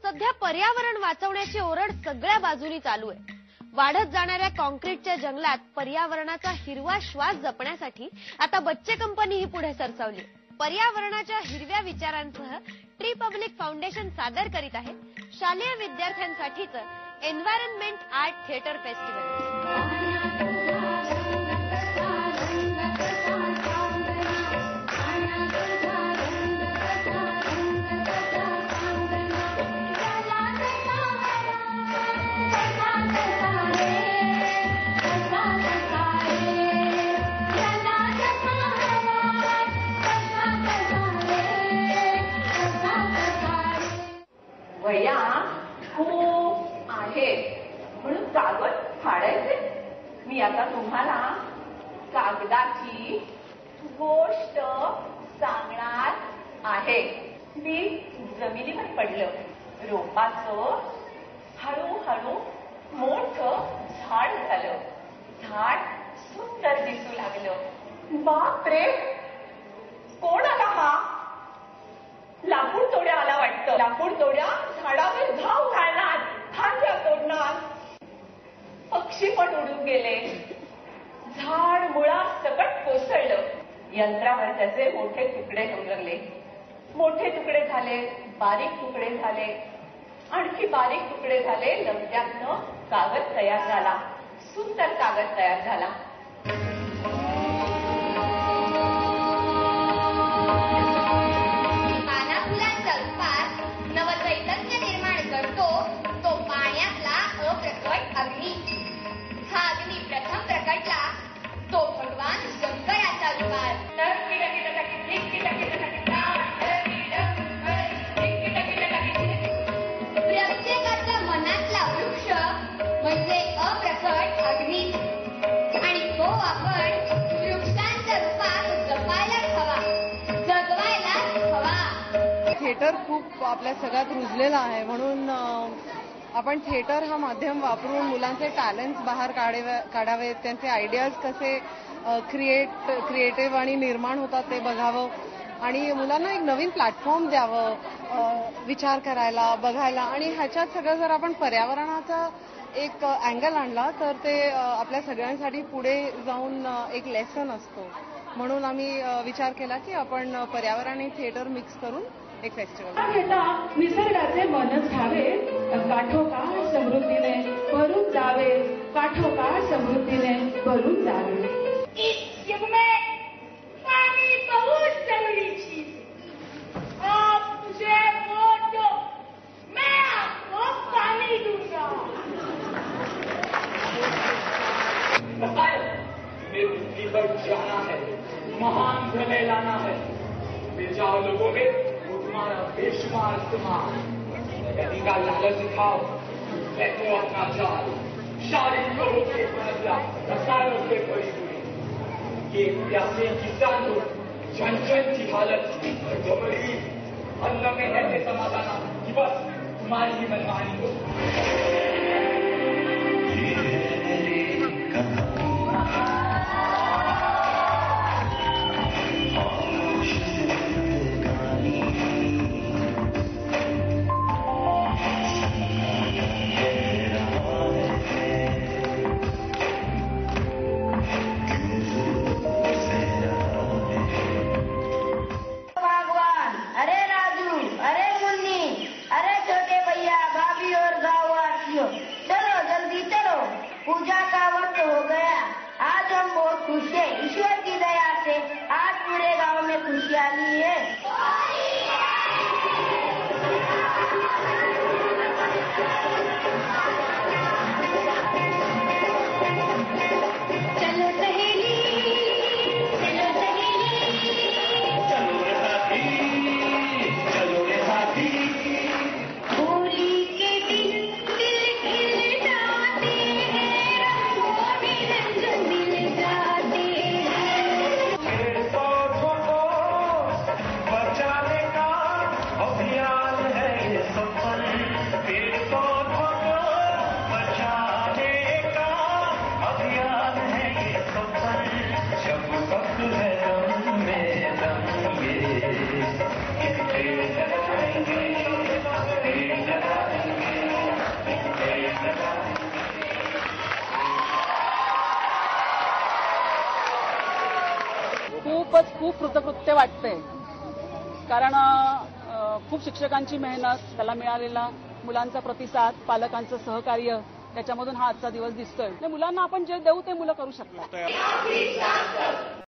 सध्या पर्यावरण वाचवण्याची ओरड सगळ्या बाजूनी चालू आहे. वाढत जाणाऱ्या कॉन्क्रीटच्या जंगलात पर्यावरणाचा हिरवा श्वास जपण्यासाठी आता बच्चे कंपनीही पुढे सरसावली. पर्यावरणाच्या हिरव्या विचारांसह ट्री पब्लिक फाउंडेशन सादर करीत आहे शालेय विद्यार्थ्यांसाठीचं एन्व्हायरनमेंट आर्ट थिएटर फेस्टिवल. वया खूप आहे म्हणून कागद फाडायचे. मी आता तुम्हाला कागदाची गोष्ट सांगणार आहे. मी जमिनीवर पडलं. रोपाचं हळूहळू मोठं झाड झालं. झाड सुंदर दिसू लागलं. बापरे, कोण आला हा? लाकूड तोड्या आला वाटतं. लाकूड तोड्या झाडावर धाव घालणार, फांद्या तोडणार. पक्षी पण उडून गेले. झाड मुळासकट कोसळलं. यंत्रावर त्याचे मोठे तुकडे होऊ लागले. मोठे तुकडे झाले, बारीक तुकडे झाले, आणखी बारीक तुकडे झाले. लगद्यातनं कागद तयार झाला. सुंदर कागद तयार झाला. थिएटर खूप आपल्या सगळ्यात रुजलेला आहे, म्हणून आपण थिएटर हा माध्यम वापरून मुलांचे टॅलेंट्स बाहेर काढावेत. त्यांचे आयडियाज कसे क्रिएटिव्ह आणि निर्माण होतात ते बघावं आणि मुलांना एक नवीन प्लॅटफॉर्म द्यावं विचार करायला, बघायला. आणि ह्याच्यात सगळं जर आपण पर्यावरणाचा एक अँगल आणला तर ते आपल्या सगळ्यांसाठी पुढे जाऊन एक लेसन असतो. म्हणून आम्ही विचार केला की आपण पर्यावरण आणि थिएटर मिक्स करून एक फेस्टिवल. निसर्गाचे मनच घ्यावे, काठोकाळ समृद्धीने भरून जावे. काठोकाळ समृद्धीने भरून जावे. इस युग में पानी बहुत जरूरी चीज है. आप मुझे वोट दो, मैं आपको पानी दूंगा. मेरी पृथ्वी पर जाना है, महान भले लाना है. मिल जाओ लोगों में तुम्हारा बेशुमार इस्तेमाल. गति का लालच दिखाओ, देखो अपना चाल. शारीरिक लोगों के समस्या रसायनों से भरी हुई. ये प्यासे किसान लोग जन जन की हालत जबरी अन्न में ऐसे समाधान कि बस तुम्हारी ही मनमानी हो. अरे छोटे भैया, भाभी और गाँव वासियों, चलो जल्दी चलो. खूप कृतकृत्य वाटतंय. कारण खूप शिक्षकांची मेहनत, त्याला मिळालेला मुलांचा प्रतिसाद, पालकांचं सहकार्य, त्याच्यामधून हा आजचा दिवस दिसतोय. मुलांना आपण जे देऊ ते मुलं करू शकतात.